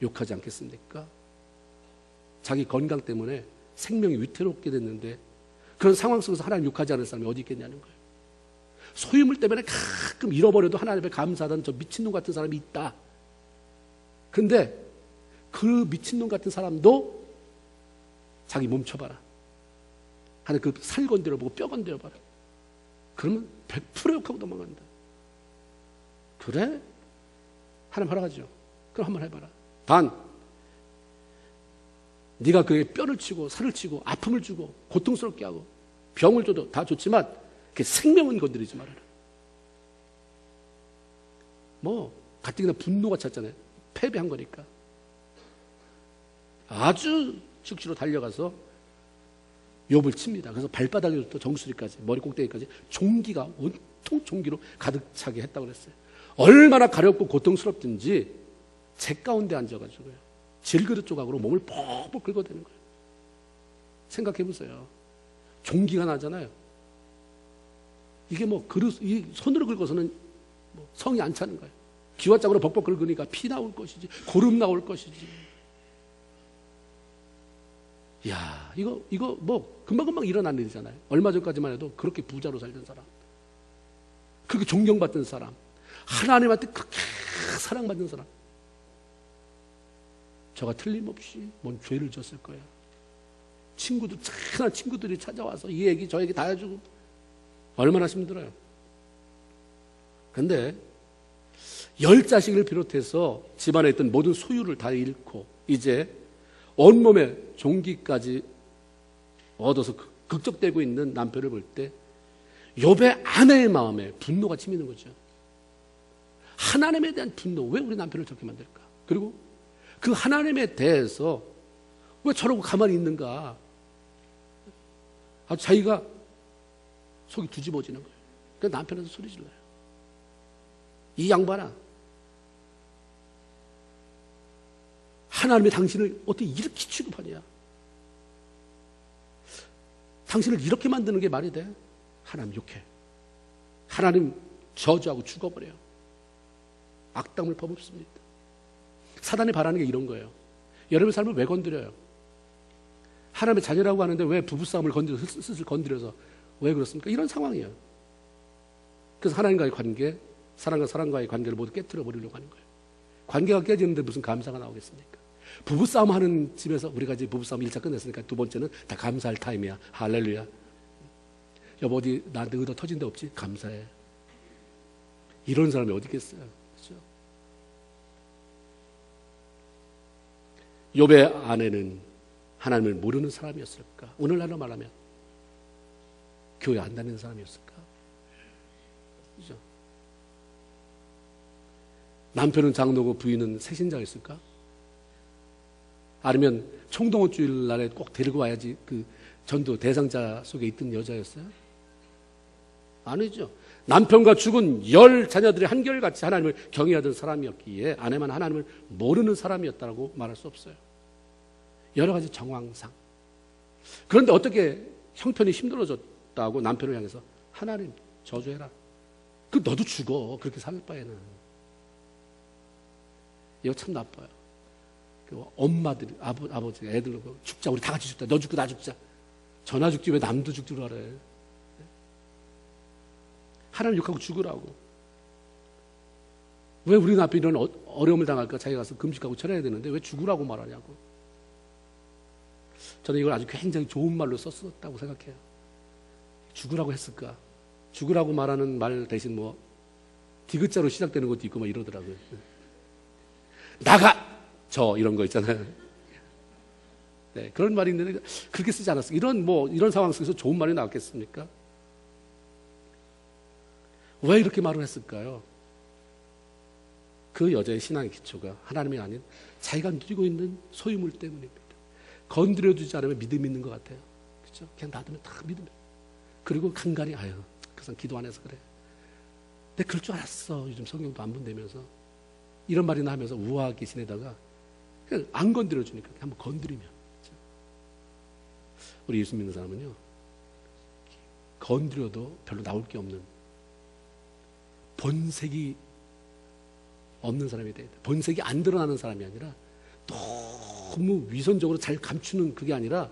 욕하지 않겠습니까? 자기 건강 때문에 생명이 위태롭게 됐는데 그런 상황 속에서 하나님 욕하지 않을 사람이 어디 있겠냐는 거예요. 소유물 때문에 가끔 잃어버려도 하나님 앞에 감사하던 저 미친놈 같은 사람이 있다. 근데 그 미친놈 같은 사람도 자기 몸쳐봐라. 하나님 그 살 건드려보고 뼈 건드려봐라. 그러면 100% 욕하고 도망간다. 그래? 하나님 허락하죠. 그럼 한번 해봐라. 단 네가 그의 뼈를 치고 살을 치고 아픔을 주고 고통스럽게 하고 병을 줘도 다 좋지만 그 생명은 건드리지 말아라. 뭐 가뜩이나 분노가 찼잖아요. 패배한 거니까. 아주 즉시로 달려가서 욥을 칩니다. 그래서 발바닥에부터 정수리까지 머리 꼭대기까지 종기가 온통 종기로 가득 차게 했다고 그랬어요. 얼마나 가렵고 고통스럽든지 재 가운데 앉아가지고요. 질그릇 조각으로 몸을 퍽퍽 긁어대는 거예요. 생각해 보세요. 종기가 나잖아요. 이게 뭐 이 손으로 긁어서는 뭐 성이 안 차는 거예요. 기와짝으로 벅벅 긁으니까 피 나올 것이지, 고름 나올 것이지. 야, 이거 뭐 금방금방 일어난 일이잖아요. 얼마 전까지만 해도 그렇게 부자로 살던 사람, 그렇게 존경받던 사람, 하나님한테 그렇게 사랑받는 사람, 저가 틀림없이 뭔 죄를 졌을 거예요. 착한 친구들이 찾아와서 이 얘기 저 얘기 다 해주고 얼마나 힘들어요. 그런데 10자식을 비롯해서 집안에 있던 모든 소유를 다 잃고 이제 온몸에 종기까지 얻어서 극적대고 있는 남편을 볼 때 욥의 아내의 마음에 분노가 치미는 거죠. 하나님에 대한 분노, 왜 우리 남편을 저렇게 만들까? 그리고 그 하나님에 대해서 왜 저러고 가만히 있는가? 아주 자기가 속이 뒤집어지는 거예요. 그래서 남편한테 소리 질러요. 이 양반아, 하나님이 당신을 어떻게 이렇게 취급하냐? 당신을 이렇게 만드는 게 말이 돼? 하나님 욕해. 하나님 저주하고 죽어버려요. 악담을 퍼붓습니다. 사단이 바라는 게 이런 거예요. 여러분의 삶을 왜 건드려요? 하나님의 자녀라고 하는데 왜 부부싸움을 슬슬 건드려서 왜 그렇습니까? 이런 상황이에요. 그래서 하나님과의 관계, 사랑과 사랑과의 관계를 모두 깨트려 버리려고 하는 거예요. 관계가 깨지는데 무슨 감사가 나오겠습니까? 부부싸움 하는 집에서 우리가 이제 부부싸움 1차 끝냈으니까 두 번째는 다 감사할 타임이야. 할렐루야. 여보 어디 나한테 의도 터진 데 없지? 감사해. 이런 사람이 어디 있겠어요? 그렇죠? 욥의 아내는 하나님을 모르는 사람이었을까? 오늘날로 말하면 교회 안 다니는 사람이었을까? 그렇죠? 남편은 장로고 부인은 새신자였을까? 아니면 총동원 주일날에 꼭 데리고 와야지 그 전도 대상자 속에 있던 여자였어요? 아니죠. 남편과 죽은 10 자녀들이 한결같이 하나님을 경외하던 사람이었기에 아내만 하나님을 모르는 사람이었다고 말할 수 없어요. 여러 가지 정황상. 그런데 어떻게 형편이 힘들어졌다고 남편을 향해서 하나님 저주해라. 그 너도 죽어. 그렇게 살 바에는. 이거 참 나빠요. 그 엄마들이 아버지가 애들로 죽자. 우리 다 같이 죽자. 너 죽고 나 죽자. 전화 죽지 왜 남도 죽지 그래. 하나님 욕하고 죽으라고. 왜 우리 앞에 이런 어려움을 당할까? 자기가 가서 금식하고 철회해야 되는데 왜 죽으라고 말하냐고. 저는 이걸 아주 굉장히 좋은 말로 썼다고 생각해요. 죽으라고 했을까? 죽으라고 말하는 말 대신 뭐 디귿자로 시작되는 것도 있고 막 이러더라고요. 나가! 저 이런 거 있잖아요. 네, 그런 말이 있는데 그렇게 쓰지 않았어요. 이런 상황 속에서 좋은 말이 나왔겠습니까? 왜 이렇게 말을 했을까요? 그 여자의 신앙의 기초가 하나님이 아닌 자기가 누리고 있는 소유물 때문입니다. 건드려주지 않으면 믿음이 있는 것 같아요. 그렇죠? 그냥 놔두면 다 믿으면. 그리고 간간히 그 사람 기도 안 해서 그래. 내가 그럴 줄 알았어. 요즘 성경도 안 본다면서 이런 말이나 하면서 우아하게 지내다가 그냥 안 건드려주니까 한번 건드리면. 그렇죠? 우리 예수 믿는 사람은요, 건드려도 별로 나올 게 없는 본색이 없는 사람이 돼야 돼. 본색이 안 드러나는 사람이 아니라 너무 위선적으로 잘 감추는 그게 아니라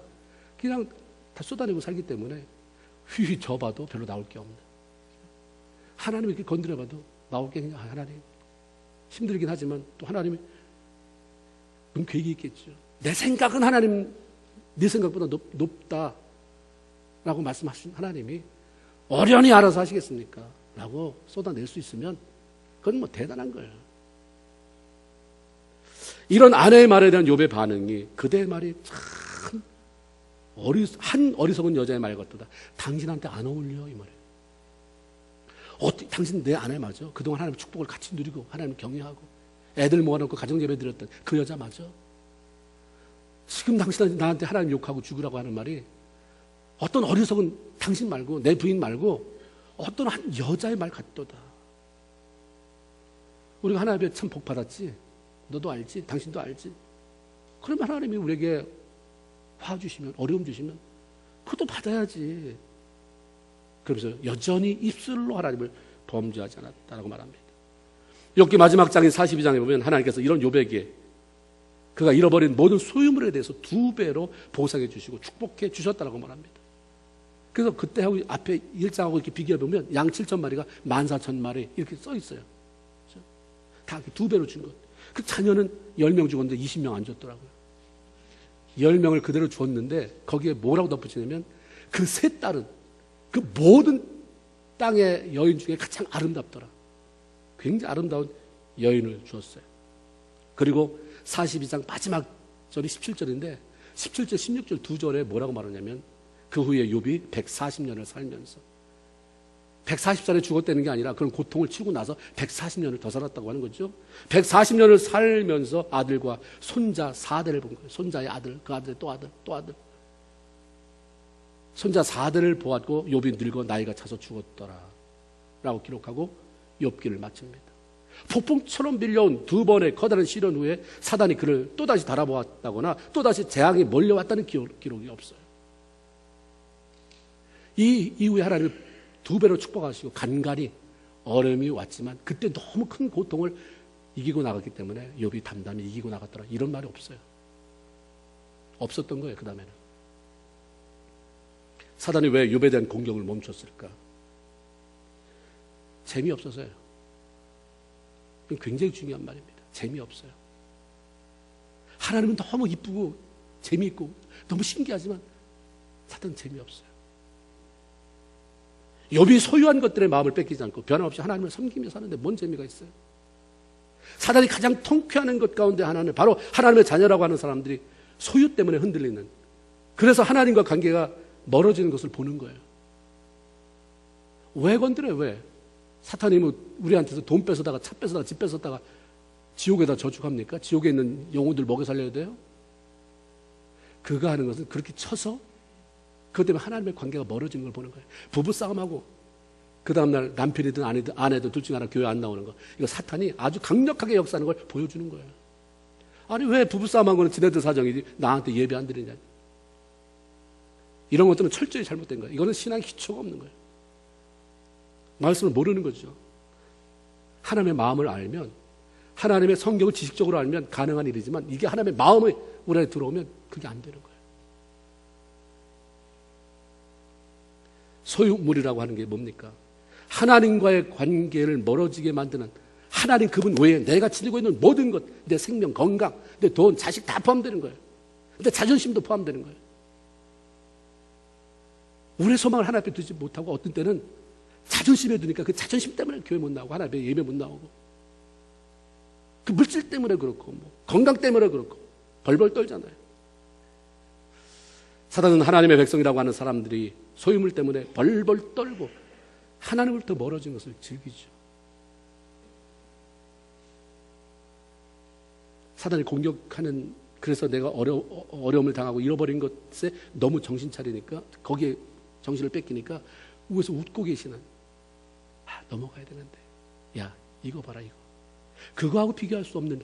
그냥 다 쏟아내고 살기 때문에 휘휘 져봐도 별로 나올 게 없는. 하나님 이렇게 건드려봐도 나올 게 그냥 하나님. 힘들긴 하지만 또 하나님이 그럼 계획이 있겠죠. 내 생각은 하나님 네 생각보다 높다라고 말씀하신 하나님이 어련히 알아서 하시겠습니까? 라고 쏟아낼 수 있으면 그건 뭐 대단한 거예요. 이런 아내의 말에 대한 욥의 반응이 그대의 말이 참 한 어리석은 여자의 말 같도다. 당신한테 안 어울려 이 말이에요. 당신 내 아내 맞아? 그동안 하나님의 축복을 같이 누리고 하나님 경외하고 애들 모아놓고 가정예배 드렸던 그 여자 맞아? 지금 당신 나한테 하나님 욕하고 죽으라고 하는 말이 어떤 어리석은 당신 말고 내 부인 말고 어떤 한 여자의 말 같도다. 우리가 하나님 앞에 참 복 받았지. 너도 알지? 당신도 알지? 그러면 하나님이 우리에게 화 주시면, 어려움 주시면 그것도 받아야지. 그러면서 여전히 입술로 하나님을 범죄하지 않았다라고 말합니다. 욥기 마지막 장인 42장에 보면 하나님께서 이런 욥에게 그가 잃어버린 모든 소유물에 대해서 2배로 보상해 주시고 축복해 주셨다라고 말합니다. 그래서 그때하고 앞에 1장하고 이렇게 비교해 보면 양 7,000마리가 14,000마리 이렇게 써 있어요. 그렇죠? 다 2배로 준 것. 그 자녀는 10명 죽었는데 20명 안 줬더라고요. 10명을 그대로 주었는데 거기에 뭐라고 덧붙이냐면 그 세 딸은 그 모든 땅의 여인 중에 가장 아름답더라. 굉장히 아름다운 여인을 주었어요. 그리고 42장 마지막 절이 17절인데 17절, 16절 두 절에 뭐라고 말하냐면 그 후에 욥이 140년을 살면서 140살에 죽었다는 게 아니라 그런 고통을 치고 나서 140년을 더 살았다고 하는 거죠. 140년을 살면서 아들과 손자 4대를 본 거예요. 손자의 아들, 그 아들의 또 아들, 또 아들. 손자 4대를 보았고 욥이 늙어 나이가 차서 죽었더라 라고 기록하고 욥기를 마칩니다. 폭풍처럼 밀려온 2번의 커다란 시련 후에 사단이 그를 또다시 달아보았다거나 또다시 재앙이 몰려왔다는 기록이 없어요. 이 이후에 하나님을 2배로 축복하시고 간간히 어려움이 왔지만 그때 너무 큰 고통을 이기고 나갔기 때문에 욥이 담담히 이기고 나갔더라 이런 말이 없어요. 없었던 거예요. 그 다음에는 사단이 왜 욥에 대한 공격을 멈췄을까? 재미없어서요. 이건 굉장히 중요한 말입니다. 재미없어요. 하나님은 너무 이쁘고 재미있고 너무 신기하지만 사단은 재미없어요. 욥이 소유한 것들의 마음을 뺏기지 않고 변함없이 하나님을 섬기며 사는데 뭔 재미가 있어요? 사단이 가장 통쾌하는 것 가운데 하나는 바로 하나님의 자녀라고 하는 사람들이 소유 때문에 흔들리는, 그래서 하나님과 관계가 멀어지는 것을 보는 거예요. 왜 건드려요? 왜? 사탄이 뭐 우리한테서 돈 뺏어다가 차 뺏어다가 집 뺏었다가 지옥에다 저축합니까? 지옥에 있는 영혼들 먹여 살려야 돼요? 그가 하는 것은 그렇게 쳐서 그것 때문에 하나님의 관계가 멀어지는 걸 보는 거예요. 부부싸움하고 그 다음날 남편이든 아내든 둘 중에 하나 교회 안 나오는 거, 이거 사탄이 아주 강력하게 역사하는 걸 보여주는 거예요. 아니 왜 부부싸움하고는 지네들 사정이지 나한테 예배 안 드리냐. 이런 것들은 철저히 잘못된 거예요. 이거는 신앙 기초가 없는 거예요. 말씀을 모르는 거죠. 하나님의 마음을 알면, 하나님의 성경을 지식적으로 알면 가능한 일이지만 이게 하나님의 마음이 우리 안에 들어오면 그게 안 되는 거예요. 소유물이라고 하는 게 뭡니까? 하나님과의 관계를 멀어지게 만드는, 하나님 그분 외에 내가 지니고 있는 모든 것, 내 생명, 건강, 내 돈, 자식 다 포함되는 거예요. 내 자존심도 포함되는 거예요. 우리의 소망을 하나님 앞에 두지 못하고 어떤 때는 자존심에 두니까 그 자존심 때문에 교회 못 나오고 하나님 앞에 예배 못 나오고, 그 물질 때문에 그렇고 뭐 건강 때문에 그렇고 벌벌 떨잖아요. 사단은 하나님의 백성이라고 하는 사람들이 소유물 때문에 벌벌 떨고 하나님으로부터 멀어진 것을 즐기죠. 사단이 공격하는, 그래서 내가 어려움을 당하고 잃어버린 것에 너무 정신 차리니까, 거기에 정신을 뺏기니까 위에서 웃고 계시는, 넘어가야 되는데, 야 이거 봐라, 이거 그거하고 비교할 수 없는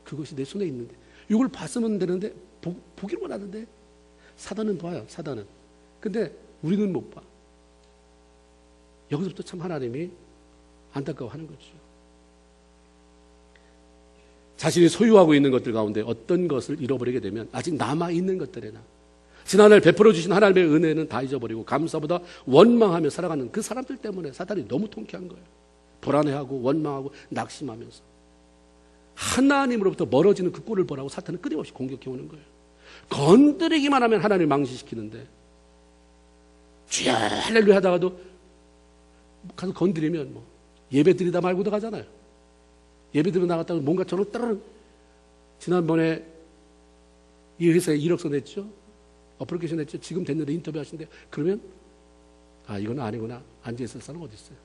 그것이 내 손에 있는데 이걸 봤으면 되는데 보기로만 하는데, 사단은 봐요. 사단은. 근데 우리는 못 봐. 여기서부터 참 하나님이 안타까워하는 거죠. 자신이 소유하고 있는 것들 가운데 어떤 것을 잃어버리게 되면 아직 남아있는 것들에나 지난날 베풀어 주신 하나님의 은혜는 다 잊어버리고 감사보다 원망하며 살아가는 그 사람들 때문에 사단이 너무 통쾌한 거예요. 불안해하고 원망하고 낙심하면서 하나님으로부터 멀어지는 그 꼴을 보라고 사탄은 끊임없이 공격해 오는 거예요. 건드리기만 하면 하나님을 망신시키는데, 주여 할렐루야 하다가도 가서 건드리면 뭐 예배 드리다 말고도 가잖아요. 예배 드리러 나갔다가 뭔가 저는 따르는, 지난번에 이 회사에 1억서 냈죠. 어플리케이션 냈죠. 지금 됐는데 인터뷰 하신대. 그러면 이건 아니구나. 앉아있을 사람 어디 있어요?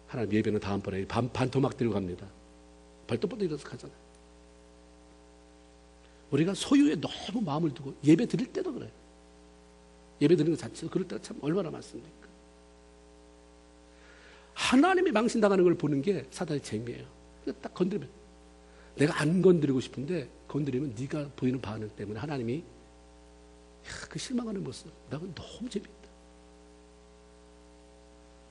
하나님 예배는 다음번에 반토막 들고 갑니다. 벌떡벌떡 일어서 가잖아요. 우리가 소유에 너무 마음을 두고 예배 드릴 때도 그래요. 예배 드리는 것 자체가 그럴 때가 참 얼마나 많습니까? 하나님이 망신당하는 걸 보는 게 사단의 재미예요. 딱 건드리면 내가 안 건드리고 싶은데 건드리면 네가 보이는 반응 때문에 하나님이 그 실망하는 모습 나는 너무 재밌다.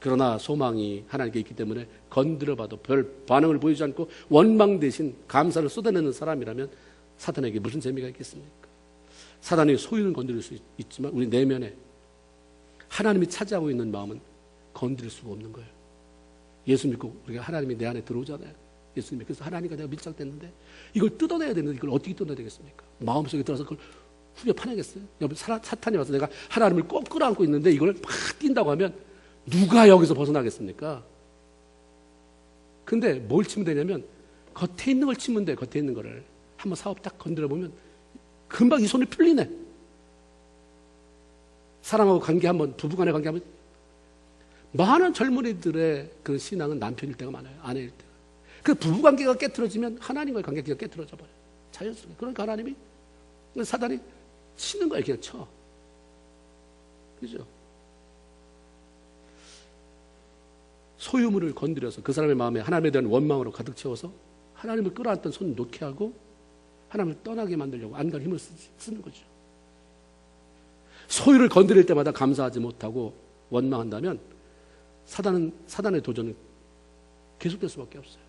그러나 소망이 하나님께 있기 때문에 건드려봐도 별 반응을 보이지 않고 원망 대신 감사를 쏟아내는 사람이라면 사단에게 무슨 재미가 있겠습니까? 사단이 소유는 건드릴 수 있지만 우리 내면에 하나님이 차지하고 있는 마음은 건드릴 수가 없는 거예요. 예수 믿고 우리가 하나님이 내 안에 들어오잖아요. 예수 믿고 그래서 하나님과 내가 밀착됐는데 이걸 뜯어내야 되는데 이걸 어떻게 뜯어내야 되겠습니까? 마음속에 들어서 그걸 후벼 파내겠어요? 여러분 사탄이 와서 내가 하나님을 꼭 끌어안고 있는데 이걸 막 뛴다고 하면 누가 여기서 벗어나겠습니까? 근데 뭘 치면 되냐면 겉에 있는 걸 치면 돼. 겉에 있는 거를 한번 사업 딱 건드려 보면 금방 이 손이 풀리네. 사람하고 관계 한번 부부간의 관계 한번 많은 젊은이들의 그 신앙은 남편일 때가 많아요. 아내일 때. 그 부부관계가 깨트러지면 하나님과의 관계가 깨트러져 버려요. 자연스럽게. 그러니까 하나님이 사단이 치는 거예요. 그냥 쳐. 그죠? 소유물을 건드려서 그 사람의 마음에 하나님에 대한 원망으로 가득 채워서 하나님을 끌어안던 손을 놓게 하고 하나님을 떠나게 만들려고 안간 힘을 쓰는 거죠. 소유를 건드릴 때마다 감사하지 못하고 원망한다면 사단의 도전은 계속될 수밖에 없어요.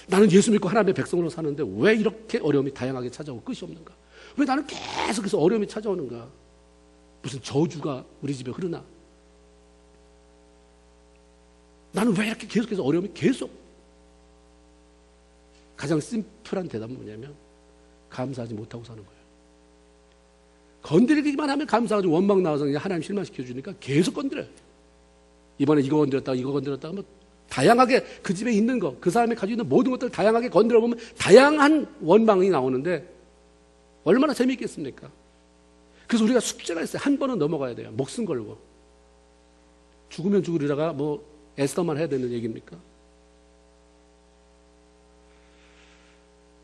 나는 예수 믿고 하나님의 백성으로 사는데 왜 이렇게 어려움이 다양하게 찾아오고 끝이 없는가? 왜 나는 계속해서 어려움이 찾아오는가? 무슨 저주가 우리 집에 흐르나? 나는 왜 이렇게 계속해서 어려움이 계속? 가장 심플한 대답은 뭐냐면 감사하지 못하고 사는 거예요. 건드리기만 하면 감사하고 원망 나와서 그냥 하나님 실망시켜 주니까 계속 건드려요. 이번에 이거 건드렸다가 뭐 다양하게 그 집에 있는 거, 그 사람이 가지고 있는 모든 것들을 다양하게 건드려 보면 다양한 원망이 나오는데 얼마나 재미있겠습니까? 그래서 우리가 숙제가 있어요. 한 번은 넘어가야 돼요. 목숨 걸고. 죽으면 죽으리라가 뭐 에스더만 해야 되는 얘기입니까?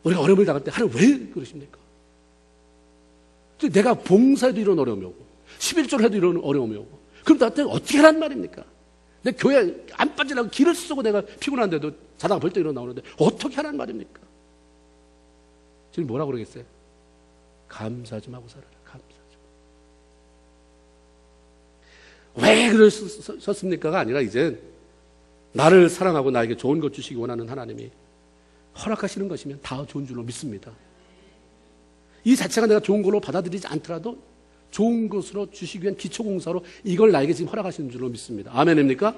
우리가 어려움을 당할 때 하나님 왜 그러십니까? 내가 봉사해도 이런 어려움이 오고 11조를 해도 이런 어려움이 오고 그럼 나한테 어떻게 하란 말입니까? 내 교회 안 빠지려고 길을 쓰고 내가 피곤한데도 자다가 벌떡 일어나오는데 어떻게 하란 말입니까? 지금 뭐라고 그러겠어요? 감사 좀 하고 살아라. 감사 좀. 왜 그러셨습니까가 아니라 이제 나를 사랑하고 나에게 좋은 것 주시기 원하는 하나님이 허락하시는 것이면 다 좋은 줄로 믿습니다. 이 자체가 내가 좋은 걸로 받아들이지 않더라도 좋은 것으로 주시기 위한 기초공사로 이걸 나에게 지금 허락하시는 줄로 믿습니다. 아멘입니까?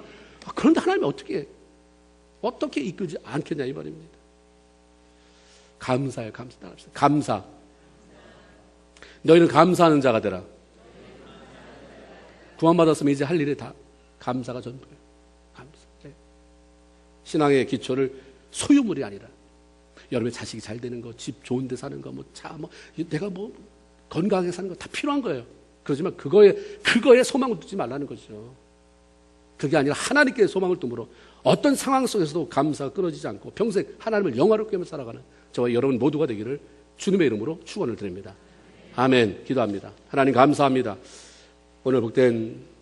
그런데 하나님이 어떻게 이끌지 않겠냐 이 말입니다. 감사해요. 감사. 너희는 감사하는 자가 되라. 구원받았으면 이제 할 일이 다 감사가 전부예요. 감사. 신앙의 기초를 소유물이 아니라 여러분의 자식이 잘 되는 거, 집 좋은 데 사는 거, 내가 건강하게 사는 거 다 필요한 거예요. 그렇지만 그거에 소망을 두지 말라는 거죠. 그게 아니라 하나님께 소망을 둠으로 어떤 상황 속에서도 감사가 끊어지지 않고 평생 하나님을 영화롭게 하며 살아가는 저와 여러분 모두가 되기를 주님의 이름으로 축원을 드립니다. 아멘. 기도합니다. 하나님 감사합니다. 오늘 복된